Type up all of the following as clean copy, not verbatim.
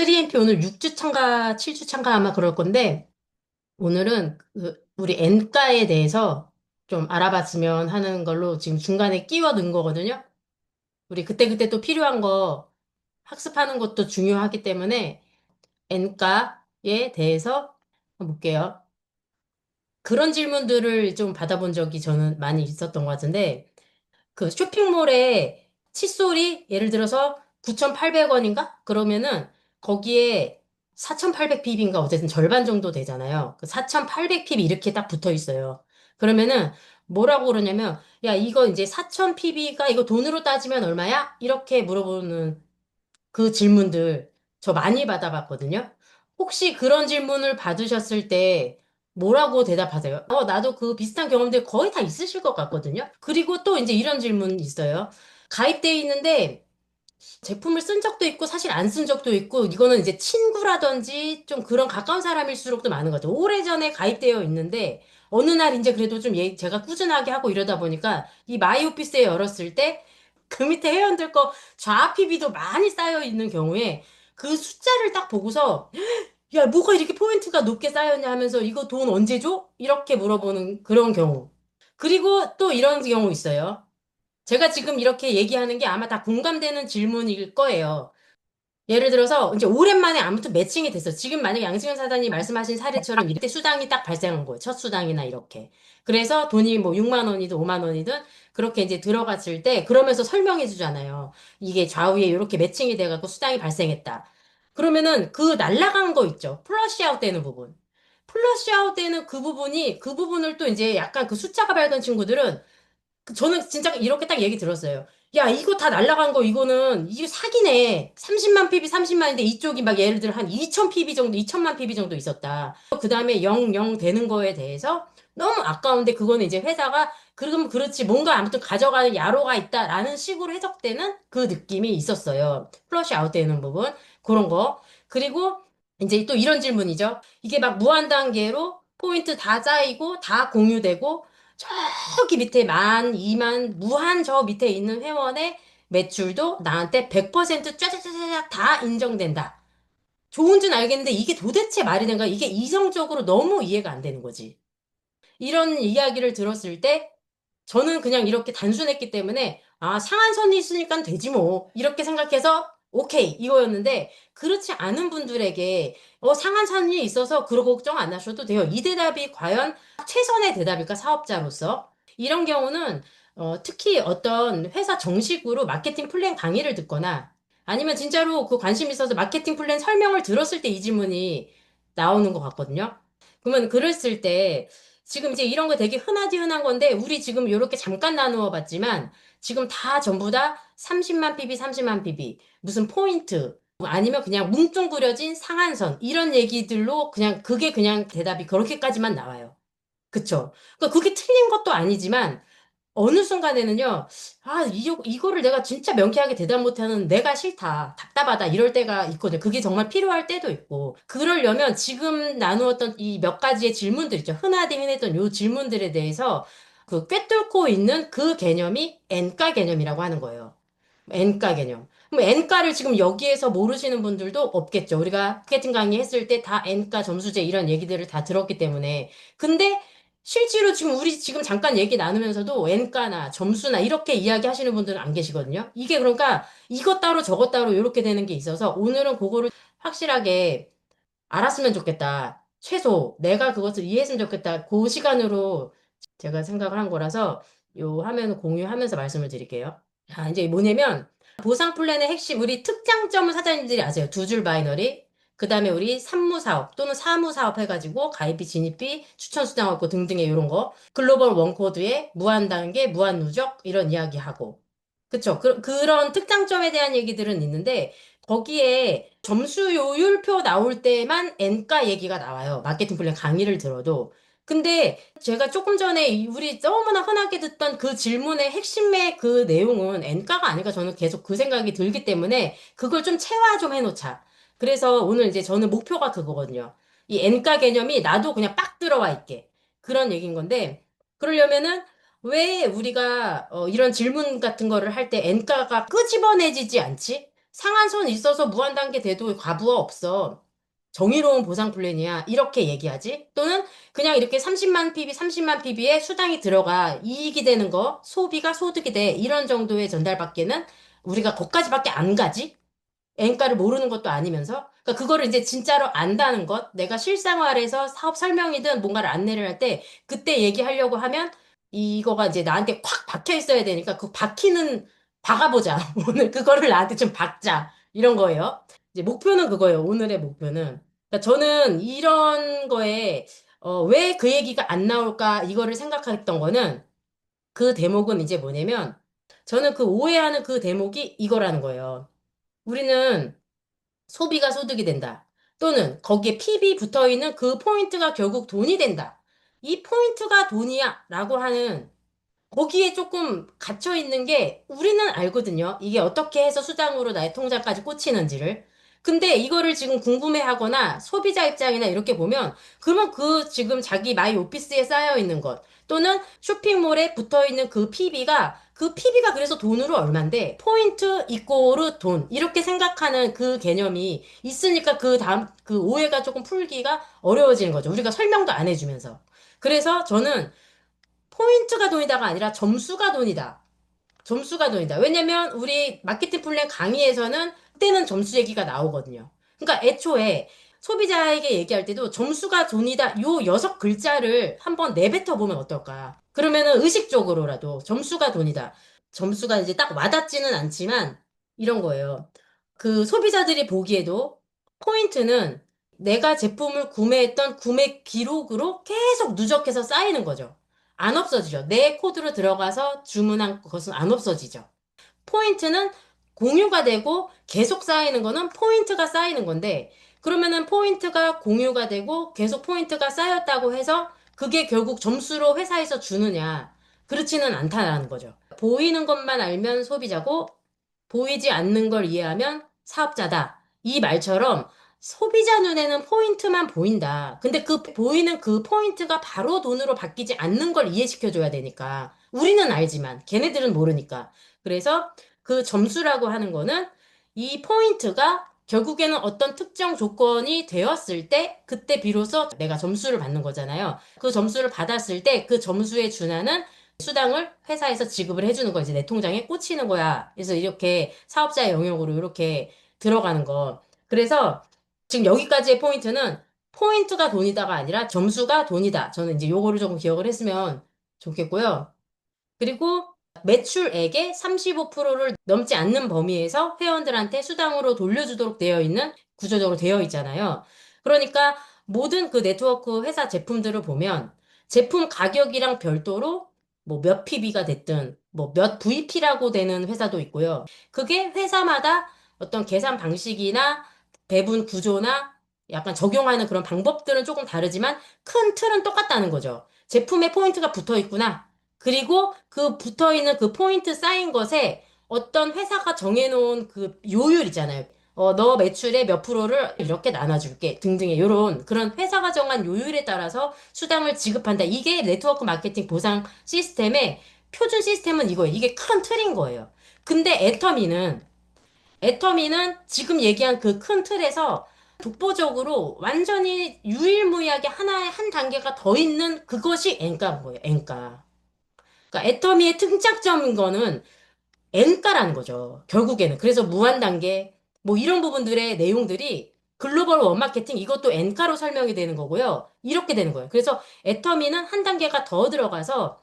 3MP 오늘 6주 참가, 7주 참가 아마 그럴 건데, 오늘은 우리 N가에 대해서 좀 알아봤으면 하는 걸로 지금 중간에 끼워 넣은 거거든요. 우리 그때그때 또 필요한 거 학습하는 것도 중요하기 때문에 N가에 대해서 한번 볼게요. 그런 질문들을 좀 받아본 적이 저는 많이 있었던 것 같은데, 그 쇼핑몰에 칫솔이 예를 들어서 9,800원인가? 그러면은 거기에 4,800핍인가 어쨌든 절반 정도 되잖아요. 그 4,800핍이 이렇게 딱 붙어 있어요. 그러면은 뭐라고 그러냐면 야 이거 이제 4,000핍이가 이거 돈으로 따지면 얼마야? 이렇게 물어보는 그 질문들 저 많이 받아봤거든요. 혹시 그런 질문을 받으셨을 때 뭐라고 대답하세요? 나도 그 비슷한 경험들 거의 다 있으실 것 같거든요. 그리고 또 이제 이런 질문 있어요. 가입돼 있는데 제품을 쓴 적도 있고 사실 안 쓴 적도 있고 이거는 이제 친구라든지 좀 그런 가까운 사람일수록 도 많은 거죠. 오래전에 가입되어 있는데 어느 날 이제 그래도 좀 제가 꾸준하게 하고 이러다 보니까 이 마이오피스에 열었을 때 그 밑에 회원들 거 좌피비도 많이 쌓여 있는 경우에 그 숫자를 딱 보고서 야, 뭐가 이렇게 포인트가 높게 쌓였냐 하면서 이거 돈 언제 줘? 이렇게 물어보는 그런 경우. 그리고 또 이런 경우 있어요. 제가 지금 이렇게 얘기하는 게 아마 다 공감되는 질문일 거예요. 예를 들어서 이제 오랜만에 아무튼 매칭이 됐어. 지금 만약에 양승현 사장님 말씀하신 사례처럼 이때 수당이 딱 발생한 거예요. 첫 수당이나 이렇게. 그래서 돈이 뭐 6만 원이든 5만 원이든 그렇게 이제 들어갔을 때 그러면서 설명해 주잖아요. 이게 좌우에 이렇게 매칭이 돼갖고 수당이 발생했다. 그러면은 그 날라간 거 있죠. 플러시아웃 되는 부분. 플러시아웃 되는 그 부분이 그 부분을 또 이제 약간 그 숫자가 밝은 친구들은 저는 진짜 이렇게 딱 얘기 들었어요. 야, 이거 다 날라간 거, 이거는, 이게 사기네. 30만 PB, 30만인데 이쪽이 막 예를 들어 한 2천 PB 정도, 2천만 PB 정도 있었다. 그 다음에 0, 되는 거에 대해서 너무 아까운데 그거는 이제 회사가, 그럼 그렇지, 뭔가 아무튼 가져가는 야로가 있다라는 식으로 해석되는 그 느낌이 있었어요. 플러시 아웃 되는 부분. 그런 거. 그리고 이제 또 이런 질문이죠. 이게 막 무한 단계로 포인트 다 쌓이고 다 공유되고 저기 밑에 10,000, 20,000 무한 저 밑에 있는 회원의 매출도 나한테 100% 짜자자자자 다 인정된다. 좋은 줄 알겠는데 이게 도대체 말이 된가? 이게 이성적으로 너무 이해가 안 되는 거지. 이런 이야기를 들었을 때 저는 그냥 이렇게 단순했기 때문에 아, 상한선이 있으니까 되지 뭐. 이렇게 생각해서 오케이 이거였는데 그렇지 않은 분들에게 상한선이 있어서 그런 걱정 안 하셔도 돼요. 이 대답이 과연 최선의 대답일까 사업자로서? 이런 경우는 특히 어떤 회사 정식으로 마케팅 플랜 강의를 듣거나 아니면 진짜로 그 관심 있어서 마케팅 플랜 설명을 들었을 때 이 질문이 나오는 것 같거든요. 그러면 그랬을 때 지금 이제 이런 거 되게 흔하디 흔한 건데, 우리 지금 이렇게 잠깐 나누어 봤지만, 지금 다 전부 다 30만 PB, 30만 PB, 무슨 포인트, 아니면 그냥 뭉뚱그려진 상한선, 이런 얘기들로 그냥, 그게 그냥 대답이 그렇게까지만 나와요. 그쵸? 그러니까 그게 틀린 것도 아니지만, 어느 순간에는요, 아, 이거를 내가 진짜 명쾌하게 대답 못하는 내가 싫다, 답답하다, 이럴 때가 있거든요. 그게 정말 필요할 때도 있고. 그러려면 지금 나누었던 이 몇 가지의 질문들 있죠. 흔하디 흔했던 요 질문들에 대해서 그 꿰뚫고 있는 그 개념이 N가 개념이라고 하는 거예요. N가 개념. 그럼 N가를 지금 여기에서 모르시는 분들도 없겠죠. 우리가 마케팅 강의 했을 때 다 N가 점수제 이런 얘기들을 다 들었기 때문에. 근데 실제로 지금 우리 지금 잠깐 얘기 나누면서도 N가나 점수나 이렇게 이야기하시는 분들은 안 계시거든요. 이게 그러니까 이것 따로 저것 따로 이렇게 되는 게 있어서 오늘은 그거를 확실하게 알았으면 좋겠다. 최소 내가 그것을 이해했으면 좋겠다. 그 시간으로 제가 생각을 한 거라서 요 화면을 공유하면서 말씀을 드릴게요. 자, 이제 뭐냐면 보상 플랜의 핵심 우리 특장점을 사장님들이 아세요. 두 줄 바이너리. 그다음에 우리 산무사업 또는 사무사업 해가지고 가입비, 진입비, 추천 수당 얻고 등등의 이런 거. 글로벌 원코드에 무한 단계, 무한 누적 이런 이야기하고. 그쵸. 그런 특장점에 대한 얘기들은 있는데 거기에 점수 요율표 나올 때만 N가 얘기가 나와요. 마케팅 플랜 강의를 들어도. 근데 제가 조금 전에 우리 너무나 흔하게 듣던 그 질문의 핵심의 그 내용은 N가가 아닐까 저는 계속 그 생각이 들기 때문에 그걸 좀 체화 좀 해놓자. 그래서 오늘 이제 저는 목표가 그거거든요. 이 N가 개념이 나도 그냥 빡 들어와 있게. 그런 얘기인 건데, 그러려면은 왜 우리가 이런 질문 같은 거를 할 때 N가가 끄집어내지지 않지? 상한선 있어서 무한단계 돼도 과부하 없어. 정의로운 보상 플랜이야. 이렇게 얘기하지? 또는 그냥 이렇게 30만 PB, 30만 PB에 수당이 들어가 이익이 되는 거, 소비가 소득이 돼. 이런 정도의 전달밖에는 우리가 거기까지밖에 안 가지? 엔가를 모르는 것도 아니면서. 그러니까 그거를 이제 진짜로 안다는 것, 내가 실생활에서 사업 설명이든 뭔가를 안내를 할 때 그때 얘기하려고 하면 이거가 이제 나한테 콱 박혀 있어야 되니까 그 박히는 박아보자. 오늘 그거를 나한테 좀 박자. 이런 거예요. 이제 목표는 그거예요. 오늘의 목표는. 그러니까 저는 이런 거에 왜 그 얘기가 안 나올까 이거를 생각했던 거는 그 대목은 이제 뭐냐면 저는 그 오해하는 그 대목이 이거라는 거예요. 우리는 소비가 소득이 된다. 또는 거기에 PB 붙어 있는 그 포인트가 결국 돈이 된다. 이 포인트가 돈이야 라고 하는 거기에 조금 갇혀 있는 게 우리는 알거든요. 이게 어떻게 해서 수당으로 나의 통장까지 꽂히는지를. 근데 이거를 지금 궁금해 하거나 소비자 입장이나 이렇게 보면 그러면 그 지금 자기 마이 오피스에 쌓여 있는 것 또는 쇼핑몰에 붙어 있는 그 PB가 그래서 돈으로 얼만데 포인트 이꼬르 돈 이렇게 생각하는 그 개념이 있으니까 그 다음 그 오해가 조금 풀기가 어려워지는 거죠. 우리가 설명도 안 해주면서. 그래서 저는 포인트가 돈이다가 아니라 점수가 돈이다. 점수가 돈이다. 왜냐면 우리 마케팅 플랜 강의에서는 그때는 점수 얘기가 나오거든요. 그러니까 애초에 소비자에게 얘기할 때도 점수가 돈이다. 요 6글자를 한번 내뱉어 보면 어떨까? 그러면은 의식적으로라도 점수가 돈이다. 점수가 이제 딱 와닿지는 않지만 이런 거예요. 그 소비자들이 보기에도 포인트는 내가 제품을 구매했던 구매 기록으로 계속 누적해서 쌓이는 거죠. 안 없어지죠. 내 코드로 들어가서 주문한 것은 안 없어지죠. 포인트는 공유가 되고 계속 쌓이는 거는 포인트가 쌓이는 건데, 그러면은 포인트가 공유가 되고 계속 포인트가 쌓였다고 해서 그게 결국 점수로 회사에서 주느냐? 그렇지는 않다라는 거죠. 보이는 것만 알면 소비자고 보이지 않는 걸 이해하면 사업자다. 이 말처럼 소비자 눈에는 포인트만 보인다. 근데 그 보이는 그 포인트가 바로 돈으로 바뀌지 않는 걸 이해시켜줘야 되니까. 우리는 알지만 걔네들은 모르니까. 그래서 그 점수라고 하는 거는 이 포인트가 결국에는 어떤 특정 조건이 되었을 때 그때 비로소 내가 점수를 받는 거잖아요. 그 점수를 받았을 때 그 점수에 준하는 수당을 회사에서 지급을 해주는 거 이제 내 통장에 꽂히는 거야. 그래서 이렇게 사업자의 영역으로 이렇게 들어가는 거. 그래서 지금 여기까지의 포인트는 포인트가 돈이다가 아니라 점수가 돈이다. 저는 이제 요거를 조금 기억을 했으면 좋겠고요. 그리고 매출액의 35%를 넘지 않는 범위에서 회원들한테 수당으로 돌려주도록 되어 있는 구조적으로 되어 있잖아요. 그러니까 모든 그 네트워크 회사 제품들을 보면 제품 가격이랑 별도로 뭐 몇 PB가 됐든 뭐 몇 VP라고 되는 회사도 있고요. 그게 회사마다 어떤 계산 방식이나 배분 구조나 약간 적용하는 그런 방법들은 조금 다르지만 큰 틀은 똑같다는 거죠. 제품에 포인트가 붙어 있구나. 그리고 그 붙어 있는 그 포인트 쌓인 것에 어떤 회사가 정해놓은 그 요율 있잖아요. 너 매출의 몇 프로를 이렇게 나눠줄게 등등의 요런 그런 회사가 정한 요율에 따라서 수당을 지급한다. 이게 네트워크 마케팅 보상 시스템의 표준 시스템은 이거예요. 이게 큰 틀인 거예요. 근데 애터미는 지금 얘기한 그 큰 틀에서 독보적으로 완전히 유일무이하게 하나의 한 단계가 더 있는 그것이 엔가인 거예요. 엔가. 그러니까 애터미의 특장점인 거는 N가라는 거죠. 결국에는. 그래서 무한단계, 뭐 이런 부분들의 내용들이 글로벌 원마케팅 이것도 N가로 설명이 되는 거고요. 이렇게 되는 거예요. 그래서 애터미는 한 단계가 더 들어가서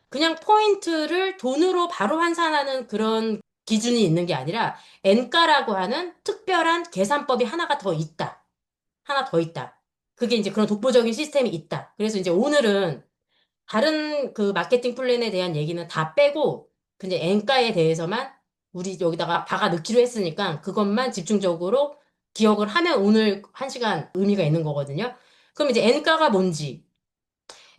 그냥 포인트를 돈으로 바로 환산하는 그런 기준이 있는 게 아니라 N가라고 하는 특별한 계산법이 하나가 더 있다. 하나 더 있다. 그게 이제 그런 독보적인 시스템이 있다. 그래서 이제 오늘은 다른 그 마케팅 플랜에 대한 얘기는 다 빼고 그냥 엔가에 대해서만 우리 여기다가 박아 넣기로 했으니까 그것만 집중적으로 기억을 하면 오늘 1시간 의미가 있는 거거든요. 그럼 이제 엔가가 뭔지.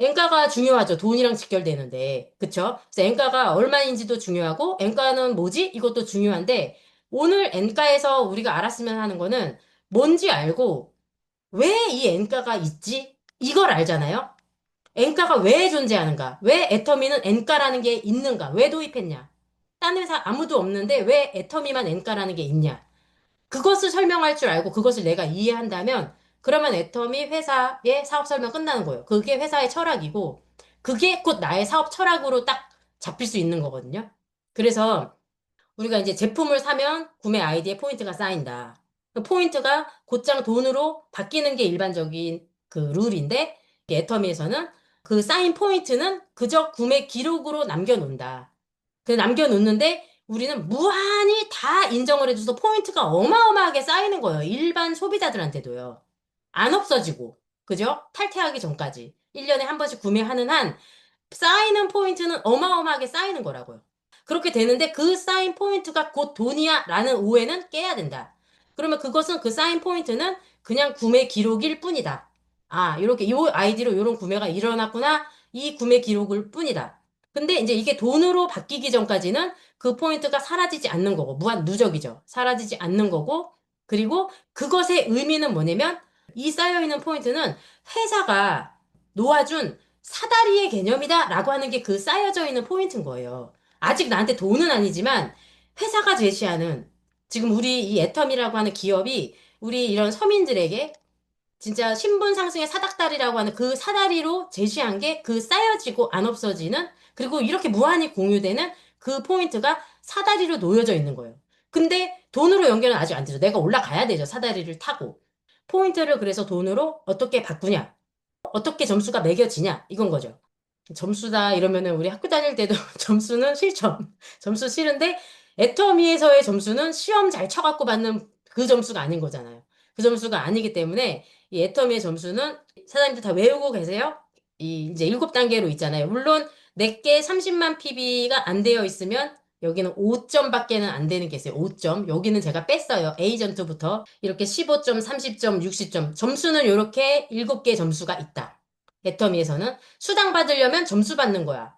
엔가가 중요하죠. 돈이랑 직결되는데. 그쵸? 그래서 엔가가 얼마인지도 중요하고 엔가는 뭐지? 이것도 중요한데 오늘 엔가에서 우리가 알았으면 하는 거는 뭔지 알고 왜 이 엔가가 있지? 이걸 알잖아요. 엔가가 왜 존재하는가? 왜 애터미는 엔가라는 게 있는가? 왜 도입했냐? 딴 회사 아무도 없는데 왜 애터미만 엔가라는 게 있냐? 그것을 설명할 줄 알고 그것을 내가 이해한다면 그러면 애터미 회사의 사업 설명 끝나는 거예요. 그게 회사의 철학이고 그게 곧 나의 사업 철학으로 딱 잡힐 수 있는 거거든요. 그래서 우리가 이제 제품을 사면 구매 아이디에 포인트가 쌓인다. 그 포인트가 곧장 돈으로 바뀌는 게 일반적인 그 룰인데 애터미에서는 그 쌓인 포인트는 그저 구매 기록으로 남겨놓는다. 그 남겨놓는데 우리는 무한히 다 인정을 해줘서 포인트가 어마어마하게 쌓이는 거예요. 일반 소비자들한테도요. 안 없어지고. 그죠? 탈퇴하기 전까지. 1년에 한 번씩 구매하는 한 쌓이는 포인트는 어마어마하게 쌓이는 거라고요. 그렇게 되는데 그 쌓인 포인트가 곧 돈이야 라는 오해는 깨야 된다. 그러면 그것은 그 쌓인 포인트는 그냥 구매 기록일 뿐이다. 아, 이렇게 요 아이디로 이런 구매가 일어났구나. 이 구매 기록일 뿐이다. 근데 이제 이게 돈으로 바뀌기 전까지는 그 포인트가 사라지지 않는 거고, 무한 누적이죠. 사라지지 않는 거고, 그리고 그것의 의미는 뭐냐면, 이 쌓여있는 포인트는 회사가 놓아준 사다리의 개념이다라고 하는 게 그 쌓여져 있는 포인트인 거예요. 아직 나한테 돈은 아니지만, 회사가 제시하는, 지금 우리 이 애텀이라고 하는 기업이 우리 이런 서민들에게 진짜 신분 상승의 사닥다리라고 하는 그 사다리로 제시한 게 그 쌓여지고 안 없어지는 그리고 이렇게 무한히 공유되는 그 포인트가 사다리로 놓여져 있는 거예요. 근데 돈으로 연결은 아직 안 되죠. 내가 올라가야 되죠. 사다리를 타고. 포인트를 그래서 돈으로 어떻게 바꾸냐? 어떻게 점수가 매겨지냐? 이건 거죠. 점수다 이러면은 우리 학교 다닐 때도 점수는 실점. 점수 싫은데 애터미에서의 점수는 시험 잘 쳐갖고 받는 그 점수가 아닌 거잖아요. 그 점수가 아니기 때문에 이 애터미의 점수는 사장님들 다 외우고 계세요? 이 이제 7단계로 있잖아요. 물론 내게 30만 PB가 안 되어 있으면 여기는 5점밖에는 안 되는 게 있어요. 5점. 여기는 제가 뺐어요. 에이전트부터 이렇게 15점, 30점, 60점. 점수는 이렇게 7개 점수가 있다. 애터미에서는 수당 받으려면 점수 받는 거야.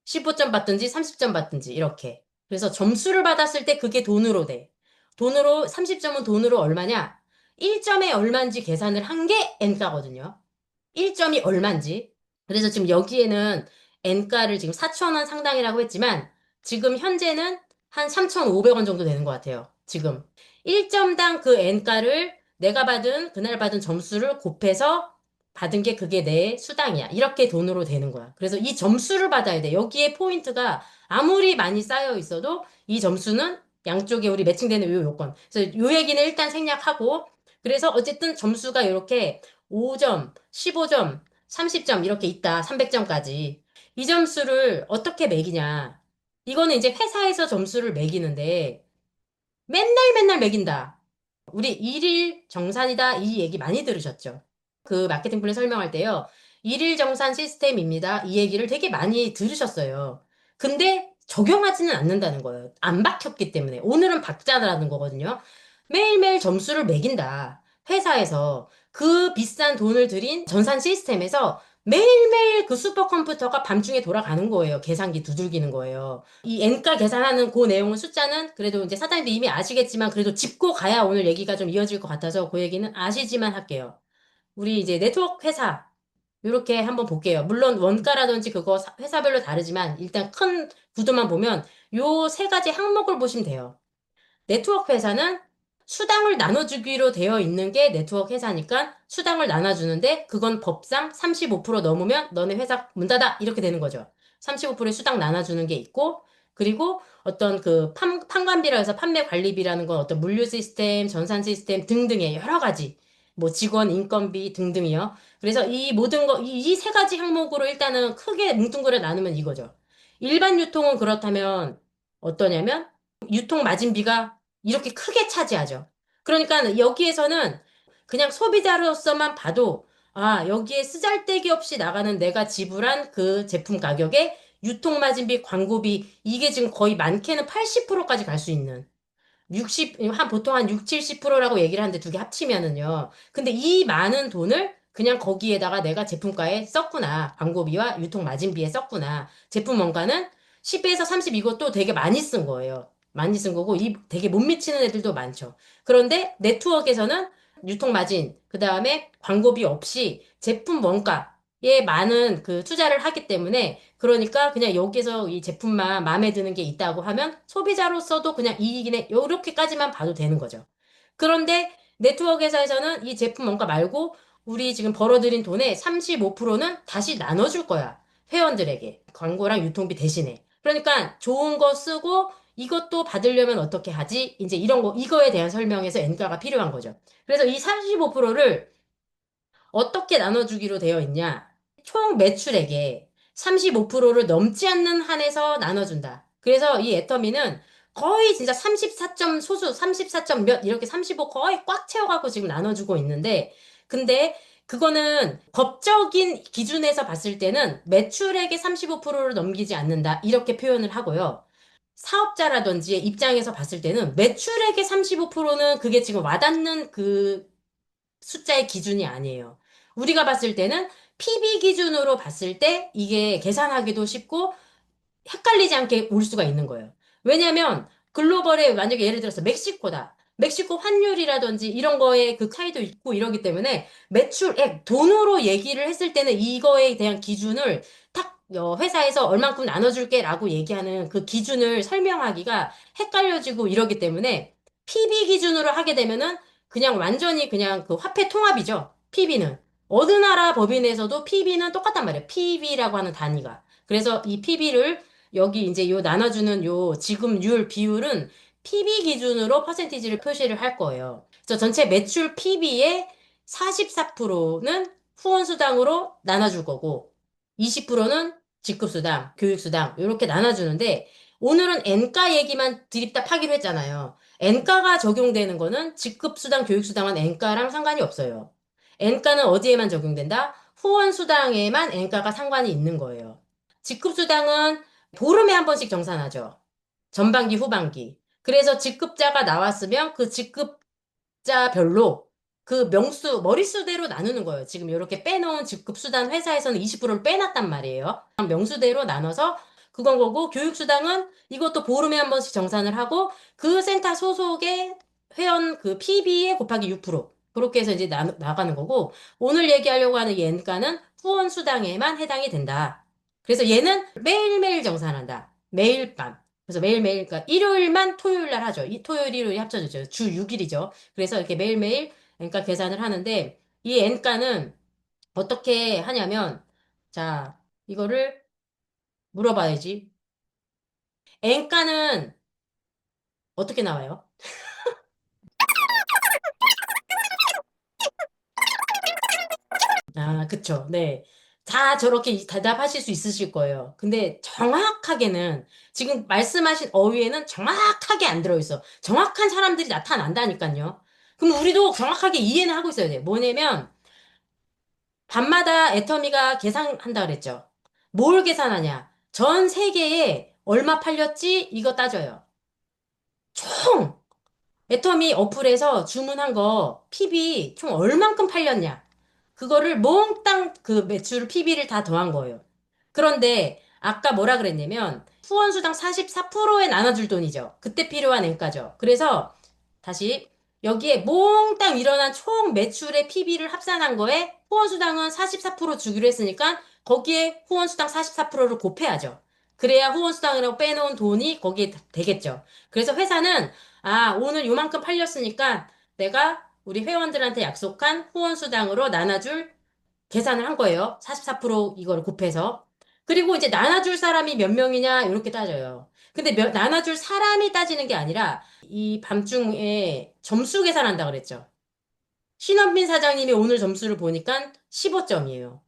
15점 받든지 30점 받든지 이렇게. 그래서 점수를 받았을 때 그게 돈으로 돼. 돈으로 30점은 돈으로 얼마냐? 1점에 얼마인지 계산을 한 게 N가거든요. 1점이 얼마인지. 그래서 지금 여기에는 N가를 지금 4,000원 상당이라고 했지만 지금 현재는 한 3,500원 정도 되는 것 같아요. 지금 1점당 그 N가를 내가 받은 그날 받은 점수를 곱해서 받은 게 그게 내 수당이야. 이렇게 돈으로 되는 거야. 그래서 이 점수를 받아야 돼. 여기에 포인트가 아무리 많이 쌓여 있어도 이 점수는 양쪽에 우리 매칭되는 요 요건. 그래서 요 얘기는 일단 생략하고 그래서 어쨌든 점수가 이렇게 5점, 15점, 30점 이렇게 있다. 300점까지. 이 점수를 어떻게 매기냐. 이거는 이제 회사에서 점수를 매기는데 맨날 맨날 매긴다. 우리 일일 정산이다. 이 얘기 많이 들으셨죠? 그 마케팅 플랜 설명할 때요. 일일 정산 시스템입니다. 이 얘기를 되게 많이 들으셨어요. 근데 적용하지는 않는다는 거예요. 안 박혔기 때문에. 오늘은 박자라는 거거든요. 매일매일 점수를 매긴다. 회사에서 그 비싼 돈을 들인 전산 시스템에서 매일매일 그 슈퍼컴퓨터가 밤중에 돌아가는 거예요. 계산기 두들기는 거예요. 이 N가 계산하는 그 내용은 숫자는 그래도 이제 사장님도 이미 아시겠지만 그래도 짚고 가야 오늘 얘기가 좀 이어질 것 같아서 그 얘기는 아시지만 할게요. 우리 이제 네트워크 회사 이렇게 한번 볼게요. 물론 원가라든지 그거 회사별로 다르지만 일단 큰 구도만 보면 요 세 가지 항목을 보시면 돼요. 네트워크 회사는 수당을 나눠주기로 되어 있는 게 네트워크 회사니까 수당을 나눠주는데 그건 법상 35% 넘으면 너네 회사 문 닫아 이렇게 되는 거죠. 35%의 수당 나눠주는 게 있고 그리고 어떤 그 판관비라 해서 판매 관리비라는 건 어떤 물류 시스템, 전산 시스템 등등의 여러 가지 뭐 직원 인건비 등등이요. 그래서 이 모든 거, 이 세 가지 항목으로 일단은 크게 뭉뚱그려 나누면 이거죠. 일반 유통은 그렇다면 어떠냐면 유통 마진비가 이렇게 크게 차지하죠. 그러니까 여기에서는 그냥 소비자로서만 봐도 아, 여기에 쓰잘데기 없이 나가는 내가 지불한 그 제품 가격에 유통 마진비, 광고비 이게 지금 거의 많게는 80%까지 갈 수 있는 보통 한 6, 70%라고 얘기를 하는데 두 개 합치면은요. 근데 이 많은 돈을 그냥 거기에다가 내가 제품가에 썼구나. 광고비와 유통 마진비에 썼구나. 제품 원가는 10에서 30 이것도 되게 많이 쓴 거예요. 많이 쓴 거고, 이 되게 못 미치는 애들도 많죠. 그런데 네트워크에서는 유통 마진, 그 다음에 광고비 없이 제품 원가에 많은 그 투자를 하기 때문에 그러니까 그냥 여기서 이 제품만 마음에 드는 게 있다고 하면 소비자로서도 그냥 이익이네. 요렇게까지만 봐도 되는 거죠. 그런데 네트워크 회사에서는 이 제품 원가 말고 우리 지금 벌어들인 돈의 35%는 다시 나눠줄 거야. 회원들에게. 광고랑 유통비 대신에. 그러니까 좋은 거 쓰고 이것도 받으려면 어떻게 하지? 이제 이런 거, 이거에 대한 설명에서 N가가 필요한 거죠. 그래서 이 35%를 어떻게 나눠주기로 되어 있냐? 총 매출액의 35%를 넘지 않는 한에서 나눠준다. 그래서 이 애터미는 거의 진짜 34점 소수, 34점 몇, 이렇게 35 거의 꽉 채워갖고 지금 나눠주고 있는데, 근데 그거는 법적인 기준에서 봤을 때는 매출액의 35%를 넘기지 않는다. 이렇게 표현을 하고요. 사업자라든지 입장에서 봤을 때는 매출액의 35%는 그게 지금 와닿는 그 숫자의 기준이 아니에요. 우리가 봤을 때는 PB 기준으로 봤을 때 이게 계산하기도 쉽고 헷갈리지 않게 올 수가 있는 거예요. 왜냐면 글로벌에 만약에 예를 들어서 멕시코다. 멕시코 환율이라든지 이런 거에 그 차이도 있고 이러기 때문에 매출액, 돈으로 얘기를 했을 때는 이거에 대한 기준을 딱 회사에서 얼만큼 나눠줄게라고 얘기하는 그 기준을 설명하기가 헷갈려지고 이러기 때문에 PB 기준으로 하게 되면은 그냥 완전히 그냥 그 화폐 통합이죠. PB는. 어느 나라 법인에서도 PB는 똑같단 말이에요. PB라고 하는 단위가. 그래서 이 PB를 여기 이제 요 나눠주는 요 지급률 비율은 PB 기준으로 퍼센티지를 표시를 할 거예요. 그래서 전체 매출 PB의 44%는 후원수당으로 나눠줄 거고, 20%는 직급수당, 교육수당, 이렇게 나눠주는데, 오늘은 N가 얘기만 드립답 하기로 했잖아요. N가가 적용되는 거는 직급수당, 교육수당은 N가랑 상관이 없어요. N가는 어디에만 적용된다? 후원수당에만 N가가 상관이 있는 거예요. 직급수당은 보름에 한 번씩 정산하죠. 전반기, 후반기. 그래서 직급자가 나왔으면 그 직급자별로 그 명수, 머릿수대로 나누는 거예요. 지금 이렇게 빼놓은 직급수당 회사에서는 20%를 빼놨단 말이에요. 명수대로 나눠서 그건 거고, 교육수당은 이것도 보름에 한 번씩 정산을 하고, 그 센터 소속의 회원 그 PB에 곱하기 6%. 그렇게 해서 이제 나가는 거고, 오늘 얘기하려고 하는 연가는 후원수당에만 해당이 된다. 그래서 얘는 매일매일 정산한다. 매일 밤. 그래서 매일매일, 그러니까 일요일만 토요일 날 하죠. 이 토요일, 일요일이 합쳐지죠. 주 6일이죠. 그래서 이렇게 매일매일 N가 계산을 하는데, 이 N가는 어떻게 하냐면, 자, 이거를 물어봐야지. N가는 어떻게 나와요? 아, 그쵸. 네. 다 저렇게 대답하실 수 있으실 거예요. 근데 정확하게는 지금 말씀하신 어휘에는 정확하게 안 들어있어. 정확한 사람들이 나타난다니까요. 그럼 우리도 정확하게 이해는 하고 있어야 돼요. 뭐냐면 밤마다 애터미가 계산한다 그랬죠. 뭘 계산하냐? 전 세계에 얼마 팔렸지? 이거 따져요. 총! 애터미 어플에서 주문한 거 PB 총 얼만큼 팔렸냐? 그거를 몽땅 그 매출 PB를 다 더한 거예요. 그런데 아까 뭐라 그랬냐면 후원수당 44%에 나눠줄 돈이죠. 그때 필요한 엔가죠. 그래서 다시 여기에 몽땅 일어난 총 매출의 PB를 합산한 거에 후원수당은 44% 주기로 했으니까 거기에 후원수당 44%를 곱해야죠. 그래야 후원수당이라고 빼놓은 돈이 거기에 되겠죠. 그래서 회사는 아, 오늘 요만큼 팔렸으니까 내가 우리 회원들한테 약속한 후원수당으로 나눠줄 계산을 한 거예요. 44% 이거를 곱해서. 그리고 이제 나눠줄 사람이 몇 명이냐, 이렇게 따져요. 근데 나눠줄 사람이 따지는 게 아니라 이 밤중에 점수 계산한다 그랬죠. 신원빈 사장님이 오늘 점수를 보니까 15점이에요.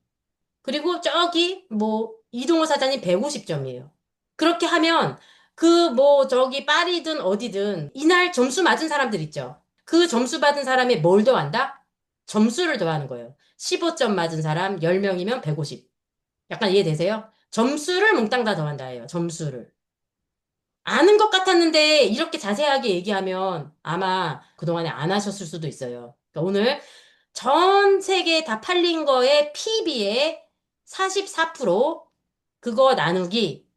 그리고 저기 뭐 이동호 사장님 150점이에요. 그렇게 하면 그 뭐 저기 파리든 어디든 이날 점수 맞은 사람들 있죠. 그 점수 받은 사람이 뭘 더한다? 점수를 더하는 거예요. 15점 맞은 사람 10명이면 150. 약간 이해되세요? 점수를 몽땅 다 더한다예요. 점수를. 아는 것 같았는데 이렇게 자세하게 얘기하면 아마 그동안에 안 하셨을 수도 있어요. 그러니까 오늘 전 세계 다 팔린 거에 PB의 44% 그거 나누기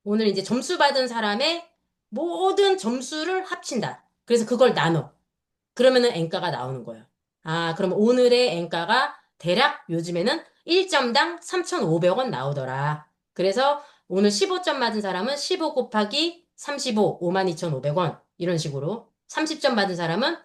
오늘 이제 점수 받은 사람의 모든 점수를 합친다. 그래서 그걸 나눠. 그러면은 N가가 나오는 거예요. 아, 그럼 오늘의 N가가 대략 요즘에는 1점당 3,500원 나오더라. 그래서 오늘 15점 맞은 사람은 15 곱하기 35, 52,500원. 이런 식으로. 30점 받은 사람은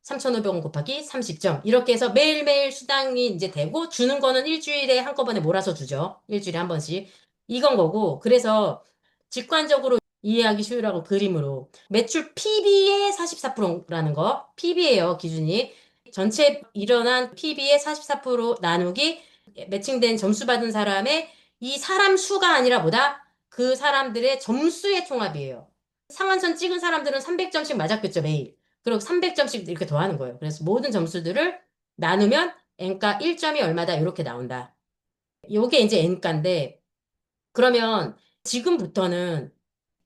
3,500원 곱하기 30점. 이렇게 해서 매일매일 수당이 이제 되고, 주는 거는 일주일에 한꺼번에 몰아서 주죠. 일주일에 한 번씩. 이건 거고, 그래서 직관적으로 이해하기 쉬우라고 그림으로. 매출 PB의 44%라는 거. PB예요, 기준이. 전체 일어난 PB의 44% 나누기 매칭된 점수 받은 사람의 이 사람 수가 아니라 뭐다? 그 사람들의 점수의 총합이에요. 상한선 찍은 사람들은 300점씩 맞았겠죠, 매일. 그리고 300점씩 이렇게 더하는 거예요. 그래서 모든 점수들을 나누면 N가 1점이 얼마다 이렇게 나온다. 요게 이제 N가인데 그러면 지금부터는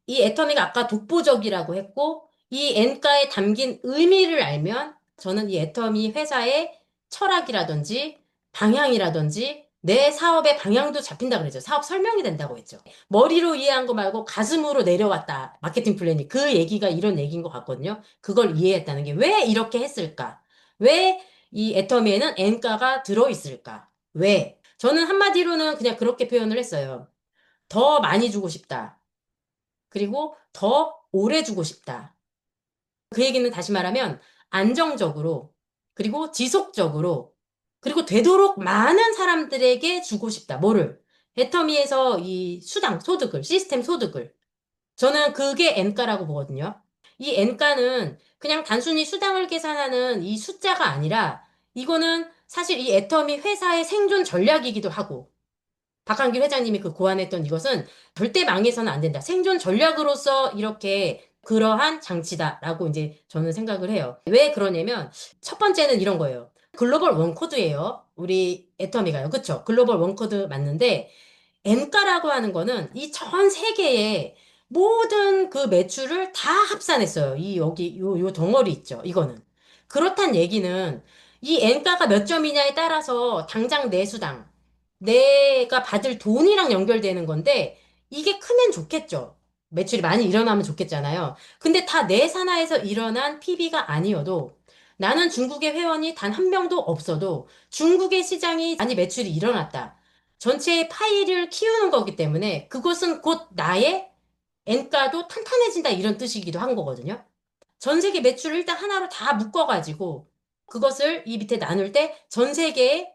이 애터미가 아까 독보적이라고 했고 이 N가에 담긴 의미를 알면 저는 이 애터미 회사의 철학이라든지 방향이라든지 내 사업의 방향도 잡힌다 그랬죠. 사업 설명이 된다고 했죠. 머리로 이해한 거 말고 가슴으로 내려왔다. 마케팅 플랜이. 그 얘기가 이런 얘기인 것 같거든요. 그걸 이해했다는 게 왜 이렇게 했을까? 왜 이 애터미에는 N가가 들어있을까? 왜? 저는 한마디로는 그냥 그렇게 표현을 했어요. 더 많이 주고 싶다. 그리고 더 오래 주고 싶다. 그 얘기는 다시 말하면 안정적으로, 그리고 지속적으로, 그리고 되도록 많은 사람들에게 주고 싶다. 뭐를? 애터미에서 이 수당, 소득을, 시스템 소득을. 저는 그게 N가라고 보거든요. 이 N가는 그냥 단순히 수당을 계산하는 이 숫자가 아니라 이거는 사실 이 애터미 회사의 생존 전략이기도 하고 박한길 회장님이 그 고안했던 이것은 절대 망해서는 안 된다. 생존 전략으로서 이렇게 그러한 장치다라고 이제 저는 생각을 해요. 왜 그러냐면 첫 번째는 이런 거예요. 글로벌 원코드예요. 우리 애터미가요. 그쵸? 글로벌 원코드 맞는데 N가라고 하는 거는 이 전 세계의 모든 그 매출을 다 합산했어요. 이 여기 요 덩어리 있죠. 이거는. 그렇단 얘기는 이 N가가 몇 점이냐에 따라서 당장 내 수당, 내가 받을 돈이랑 연결되는 건데 이게 크면 좋겠죠. 매출이 많이 일어나면 좋겠잖아요. 근데 다 내 산하에서 일어난 PB가 아니어도 나는 중국의 회원이 단 한 명도 없어도 중국의 시장이 많이 매출이 일어났다. 전체의 파이를 키우는 거기 때문에 그것은 곧 나의 N가도 탄탄해진다 이런 뜻이기도 한 거거든요. 전 세계 매출을 일단 하나로 다 묶어가지고 그것을 이 밑에 나눌 때 전 세계에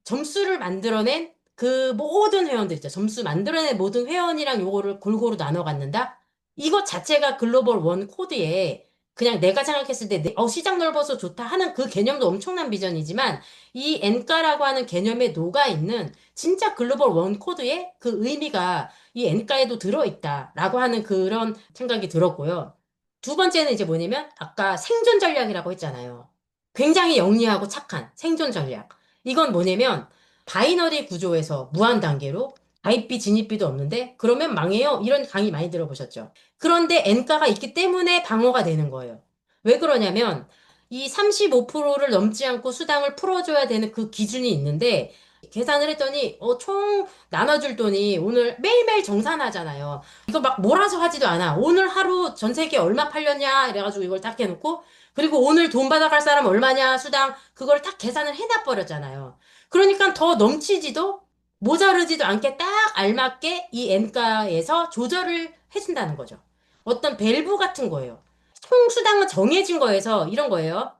점수를 만들어낸 그 모든 회원들 있죠. 점수 만들어낸 모든 회원이랑 요거를 골고루 나눠 갖는다? 이것 자체가 글로벌 원 코드에 그냥 내가 생각했을 때 시장 넓어서 좋다 하는 그 개념도 엄청난 비전이지만 이 N가라고 하는 개념에 녹아있는 진짜 글로벌 원 코드의 그 의미가 이 N가에도 들어있다라고 하는 그런 생각이 들었고요. 두 번째는 이제 뭐냐면 아까 생존 전략이라고 했잖아요. 굉장히 영리하고 착한 생존 전략. 이건 뭐냐면 바이너리 구조에서 무한 단계로 가입비 진입비도 없는데 그러면 망해요. 이런 강의 많이 들어보셨죠? 그런데 N가가 있기 때문에 방어가 되는 거예요. 왜 그러냐면 이 35%를 넘지 않고 수당을 풀어줘야 되는 그 기준이 있는데 계산을 했더니 총 나눠줄 돈이 오늘 매일매일 정산하잖아요. 이거 막 몰아서 하지도 않아. 오늘 하루 전 세계 얼마 팔렸냐 이래가지고 이걸 딱 해놓고 그리고 오늘 돈 받아갈 사람 얼마냐 수당 그걸 딱 계산을 해놔 버렸잖아요. 그러니까 더 넘치지도 모자르지도 않게 딱 알맞게 이 N가에서 조절을 해준다는 거죠. 어떤 밸브 같은 거예요. 총 수당은 정해진 거에서 이런 거예요.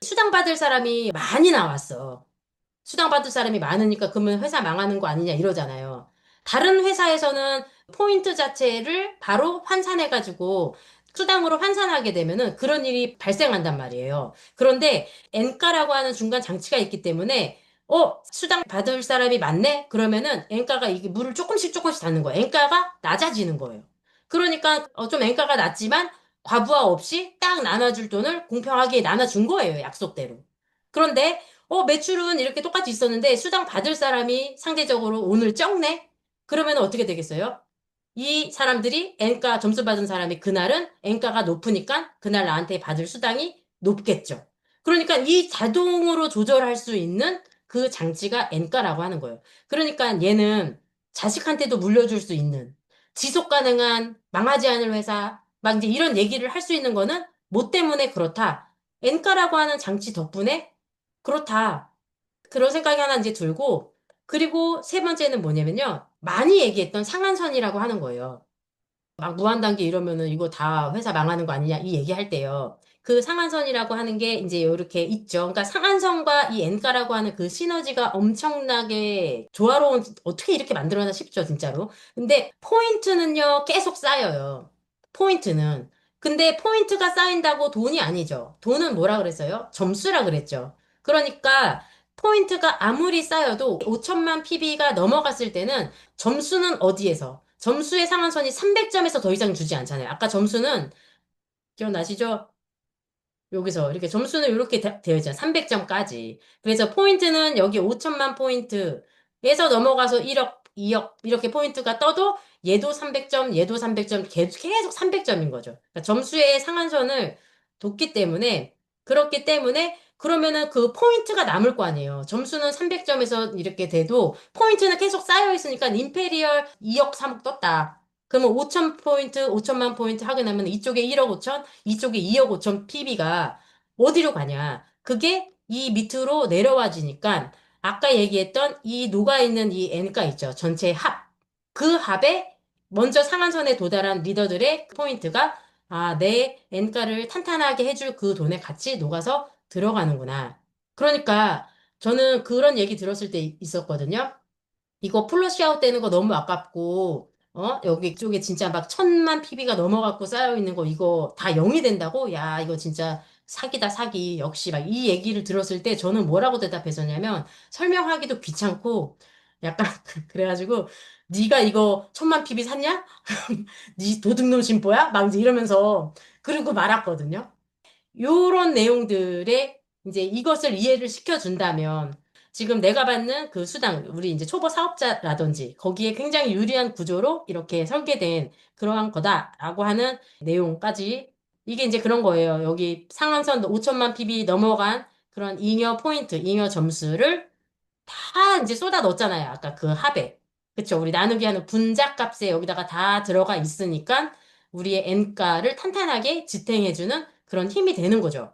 수당 받을 사람이 많이 나왔어. 수당 받을 사람이 많으니까 그러면 회사 망하는 거 아니냐 이러잖아요. 다른 회사에서는 포인트 자체를 바로 환산해가지고 수당으로 환산하게 되면은 그런 일이 발생한단 말이에요. 그런데 N가라고 하는 중간 장치가 있기 때문에 수당 받을 사람이 많네? 그러면은 N가가 이게 물을 조금씩 닿는 거예요. N가가 낮아지는 거예요. 그러니까 좀 N가가 낮지만 과부하 없이 딱 나눠줄 돈을 공평하게 나눠준 거예요. 약속대로. 그런데 매출은 이렇게 똑같이 있었는데 수당 받을 사람이 상대적으로 오늘 적네? 그러면 어떻게 되겠어요? 이 사람들이 N가 점수 받은 사람이 그날은 N가가 높으니까 그날 나한테 받을 수당이 높겠죠. 그러니까 이 자동으로 조절할 수 있는 그 장치가 N가라고 하는 거예요. 그러니까 얘는 자식한테도 물려줄 수 있는 지속 가능한 망하지 않을 회사 막 이제 이런 얘기를 할 수 있는 거는 뭐 때문에 그렇다. N가라고 하는 장치 덕분에 그렇다. 그런 생각이 하나 이제 들고, 그리고 세 번째는 뭐냐면요. 많이 얘기했던 상한선이라고 하는 거예요. 막 무한단계 이러면은 이거 다 회사 망하는 거 아니냐 이 얘기할 때요. 그 상한선이라고 하는 게 이제 이렇게 있죠. 그러니까 상한선과 이 N가라고 하는 그 시너지가 엄청나게 조화로운 어떻게 이렇게 만들어나 싶죠, 진짜로. 근데 포인트는요, 계속 쌓여요. 포인트는. 근데 포인트가 쌓인다고 돈이 아니죠. 돈은 뭐라 그랬어요? 점수라 그랬죠. 그러니까 포인트가 아무리 쌓여도 5천만 PB가 넘어갔을 때는 점수는 어디에서? 점수의 상한선이 300점에서 더 이상 주지 않잖아요. 아까 점수는 기억나시죠? 여기서 이렇게 점수는 이렇게 되어 있잖아요. 300점까지. 그래서 포인트는 여기 5천만 포인트에서 넘어가서 1억, 2억 이렇게 포인트가 떠도 얘도 300점, 얘도 300점, 계속 300점인 거죠. 그러니까 점수의 상한선을 뒀기 때문에 그렇기 때문에 그러면은 그 포인트가 남을 거 아니에요. 점수는 300점에서 이렇게 돼도 포인트는 계속 쌓여 있으니까 임페리얼 2억, 3억 떴다. 그러면 5천 포인트, 5천만 포인트 하게 나면 이쪽에 1억 5천, 이쪽에 2억 5천 PB가 어디로 가냐? 그게 이 밑으로 내려와지니까 아까 얘기했던 이 녹아있는 이 N가 있죠. 전체 합. 그 합에 먼저 상한선에 도달한 리더들의 포인트가 아, 내 N가를 탄탄하게 해줄 그 돈에 같이 녹아서 들어가는구나. 그러니까 저는 그런 얘기 들었을 때 있었거든요. 이거 플러시아웃 되는 거 너무 아깝고, 여기 쪽에 진짜 막 1,000만 PB가 넘어갖고 쌓여있는 거 이거 다 0이 된다고? 야, 이거 진짜 사기다, 사기. 역시 막 이 얘기를 들었을 때 저는 뭐라고 대답했었냐면 설명하기도 귀찮고 약간 그래가지고 네가 이거 1,000만 PB 샀냐? 네 도둑놈 심보야? 막 이제 이러면서 그러고 말았거든요. 요런 내용들에 이제 이것을 이해를 시켜준다면 지금 내가 받는 그 수당, 우리 이제 초보 사업자라든지 거기에 굉장히 유리한 구조로 이렇게 설계된 그러한 거다라고 하는 내용까지 이게 이제 그런 거예요. 여기 상한선 5천만 PB 넘어간 그런 잉여 포인트, 잉여 점수를 다 이제 쏟아 넣었잖아요. 아까 그 합에. 그쵸? 우리 나누기 하는 분자 값에 여기다가 다 들어가 있으니까 우리의 N가를 탄탄하게 지탱해주는 그런 힘이 되는 거죠.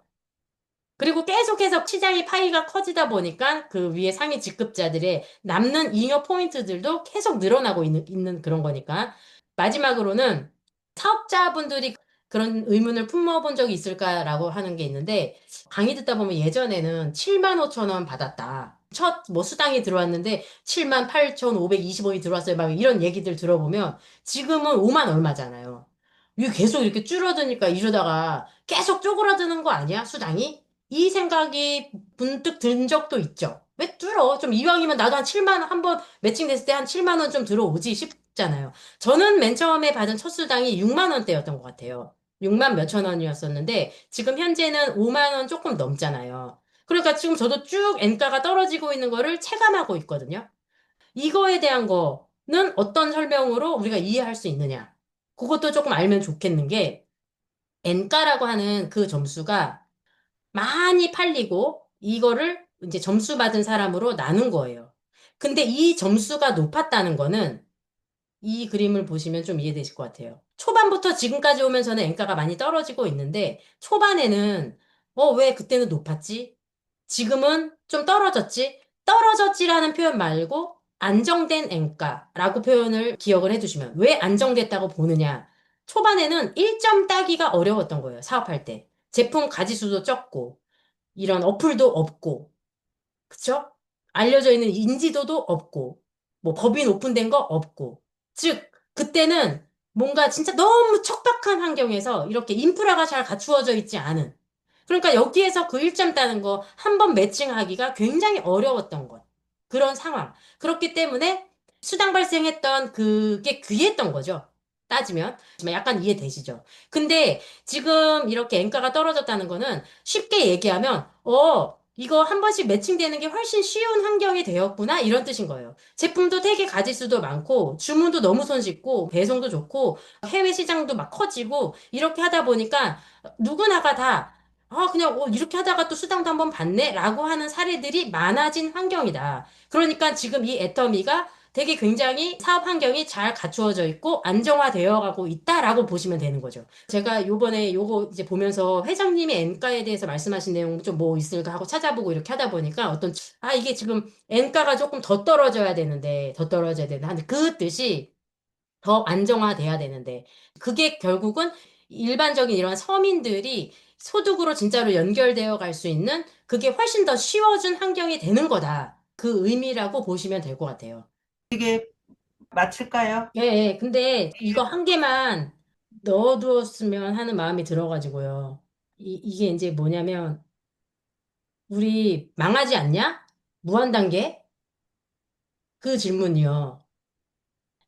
그리고 계속해서 시장의 파이가 커지다 보니까 그 위에 상위 직급자들의 남는 잉여 포인트들도 계속 늘어나고 있는 그런 거니까. 마지막으로는 사업자분들이 그런 의문을 품어본 적이 있을까라고 하는 게 있는데 강의 듣다 보면 예전에는 7만 5천 원 받았다. 첫 뭐 수당이 들어왔는데 7만 8천 520원이 들어왔어요. 막 이런 얘기들 들어보면 지금은 5만 얼마잖아요. 이게 계속 이렇게 줄어드니까 이러다가 계속 쪼그라드는 거 아니야? 수당이? 이 생각이 문득 든 적도 있죠. 왜 뚫어? 좀 이왕이면 나도 한 7만 원, 한 번 매칭됐을 때 한 7만 원 좀 들어오지 싶잖아요. 저는 맨 처음에 받은 첫 수당이 6만 원대였던 것 같아요. 6만 몇천 원이었었는데 지금 현재는 5만 원 조금 넘잖아요. 그러니까 지금 저도 쭉 엔가가 떨어지고 있는 거를 체감하고 있거든요. 이거에 대한 거는 어떤 설명으로 우리가 이해할 수 있느냐? 그것도 조금 알면 좋겠는 게 엔가라고 하는 그 점수가 많이 팔리고 이거를 이제 점수 받은 사람으로 나눈 거예요. 근데 이 점수가 높았다는 거는 이 그림을 보시면 좀 이해되실 것 같아요. 초반부터 지금까지 오면서는 엔가가 많이 떨어지고 있는데 초반에는 왜 그때는 높았지? 지금은 좀 떨어졌지? 떨어졌지라는 표현 말고 안정된 엔가라고 표현을 기억을 해두시면 왜 안정됐다고 보느냐? 초반에는 1점 따기가 어려웠던 거예요. 사업할 때. 제품 가지수도 적고 이런 어플도 없고 그쵸? 알려져 있는 인지도도 없고, 뭐 법인 오픈된 거 없고. 즉, 그때는 뭔가 진짜 너무 척박한 환경에서 이렇게 인프라가 잘 갖추어져 있지 않은. 그러니까 여기에서 그 1점 따는 거 한 번 매칭하기가 굉장히 어려웠던 것. 그런 상황. 그렇기 때문에 수당 발생했던 그게 귀했던 거죠. 따지면. 약간 이해되시죠? 근데 지금 이렇게 엔가가 떨어졌다는 거는 쉽게 얘기하면, 이거 한 번씩 매칭되는 게 훨씬 쉬운 환경이 되었구나, 이런 뜻인 거예요. 제품도 되게 가짓 수도 많고, 주문도 너무 손쉽고, 배송도 좋고, 해외 시장도 막 커지고, 이렇게 하다 보니까 누구나가 다, 그냥 이렇게 하다가 또 수당도 한번 받네? 라고 하는 사례들이 많아진 환경이다. 그러니까 지금 이 애터미가 되게 굉장히 사업 환경이 잘 갖추어져 있고 안정화되어 가고 있다라고 보시면 되는 거죠. 제가 요번에 요거 이제 보면서 회장님이 N가에 대해서 말씀하신 내용 좀 뭐 있을까 하고 찾아보고 이렇게 하다 보니까 이게 지금 N가가 조금 더 떨어져야 되는데, 더 떨어져야 되는데, 하는데 그 뜻이 더 안정화돼야 되는데 그게 결국은 일반적인 이런 서민들이 소득으로 진짜로 연결되어 갈 수 있는 그게 훨씬 더 쉬워진 환경이 되는 거다. 그 의미라고 보시면 될 것 같아요. 이게 맞을까요? 예, 예. 근데 이거 한 개만 넣어두었으면 하는 마음이 들어가지고요. 이게 이제 뭐냐면 우리 망하지 않냐? 무한단계? 그 질문이요.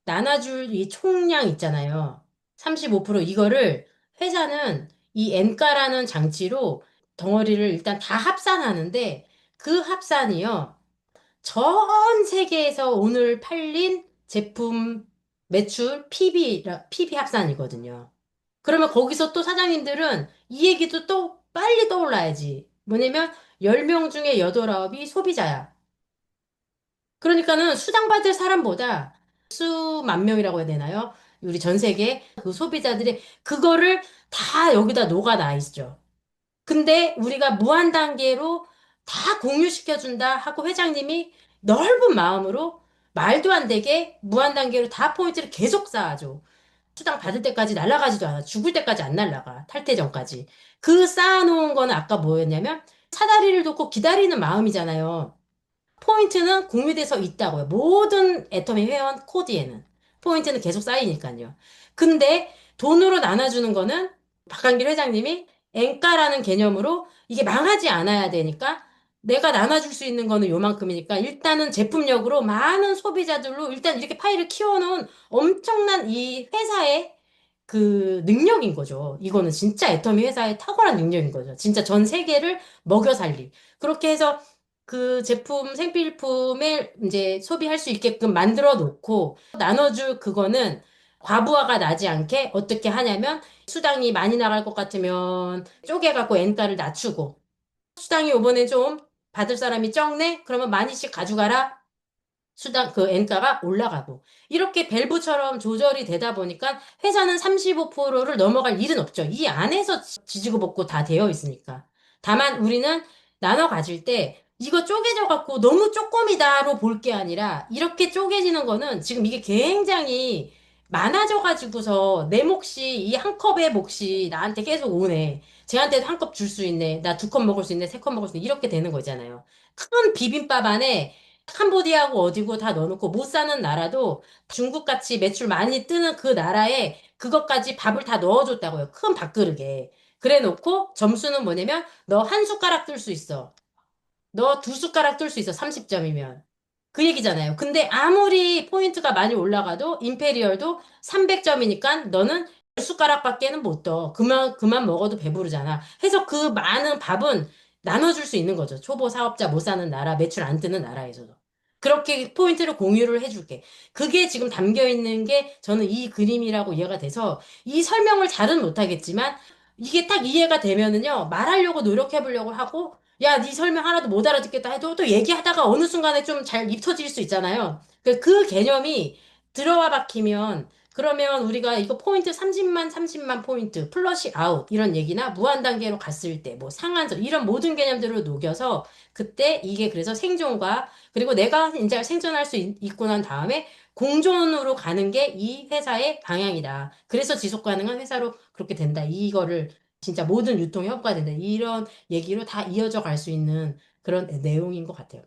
나눠줄 이 총량 있잖아요. 35% 이거를 회사는 이 N가라는 장치로 덩어리를 일단 다 합산하는데 그 합산이요. 전 세계에서 오늘 팔린 제품 매출 PB 합산이거든요. 그러면 거기서 또 사장님들은 이 얘기도 또 빨리 떠올라야지. 뭐냐면 10명 중에 8, 9이 소비자야. 그러니까는 수당받을 사람보다 수만 명이라고 해야 되나요? 우리 전 세계 그 소비자들이 그거를 다 여기다 녹아나 있죠. 근데 우리가 무한 단계로 다 공유시켜준다 하고 회장님이 넓은 마음으로 말도 안 되게 무한 단계로 다 포인트를 계속 쌓아줘. 수당 받을 때까지 날아가지도 않아. 죽을 때까지 안 날아가. 탈퇴 전까지. 그 쌓아놓은 거는 아까 뭐였냐면 사다리를 놓고 기다리는 마음이잖아요. 포인트는 공유돼서 있다고요. 모든 애터미 회원 코드에는. 포인트는 계속 쌓이니까요. 근데 돈으로 나눠주는 거는 박한길 회장님이 엔가라는 개념으로 이게 망하지 않아야 되니까 내가 나눠줄 수 있는 거는 요만큼이니까 일단은 제품력으로 많은 소비자들로 일단 이렇게 파이를 키워놓은 엄청난 이 회사의 그 능력인 거죠. 이거는 진짜 애터미 회사의 탁월한 능력인 거죠. 진짜 전 세계를 먹여 살릴. 그렇게 해서 그 제품 생필품을 이제 소비할 수 있게끔 만들어 놓고 나눠줄 그거는 과부하가 나지 않게 어떻게 하냐면 수당이 많이 나갈 것 같으면 쪼개갖고 엔가를 낮추고 수당이 요번에 좀 받을 사람이 적네? 그러면 많이씩 가져가라. 수당 그 엔가가 올라가고 이렇게 밸브처럼 조절이 되다 보니까 회사는 35%를 넘어갈 일은 없죠. 이 안에서 지지고 볶고 다 되어 있으니까. 다만 우리는 나눠 가질 때 이거 쪼개져 갖고 너무 쪼꼬미다로 볼 게 아니라 이렇게 쪼개지는 거는 지금 이게 굉장히 많아져 가지고서 내 몫이 이 한 컵의 몫이 나한테 계속 오네. 쟤한테도 한 컵 줄 수 있네. 나 2컵 먹을 수 있네. 3컵 먹을 수 있네. 이렇게 되는 거잖아요. 큰 비빔밥 안에 캄보디아하고 어디고 다 넣어놓고 못 사는 나라도 중국같이 매출 많이 뜨는 그 나라에 그것까지 밥을 다 넣어줬다고요. 큰 밥그릇에. 그래 놓고 점수는 뭐냐면 너 한 숟가락 뜰 수 있어. 너 두 숟가락 뜰 수 있어. 30점이면. 그 얘기잖아요. 근데 아무리 포인트가 많이 올라가도 임페리얼도 300점이니까 너는 10숟가락밖에는 못 떠. 그만 먹어도 배부르잖아. 해서 그 많은 밥은 나눠줄 수 있는 거죠. 초보 사업자 못 사는 나라, 매출 안 뜨는 나라에서도. 그렇게 포인트를 공유를 해줄게. 그게 지금 담겨 있는 게 저는 이 그림이라고 이해가 돼서 이 설명을 잘은 못하겠지만 이게 딱 이해가 되면은요, 말하려고 노력해 보려고 하고 야, 네 설명 하나도 못 알아듣겠다 해도 또 얘기하다가 어느 순간에 좀 잘 입 터질 수 있잖아요. 그 개념이 들어와 박히면 그러면 우리가 이거 포인트 30만 포인트 플러시 아웃 이런 얘기나 무한 단계로 갔을 때 뭐 상한선 이런 모든 개념들을 녹여서 그때 이게 그래서 생존과 그리고 내가 이제 생존할 수 있고 난 다음에 공존으로 가는 게 이 회사의 방향이다. 그래서 지속 가능한 회사로 그렇게 된다. 이거를 진짜 모든 유통이 협과된다. 이런 얘기로 다 이어져 갈 수 있는 그런 내용인 것 같아요.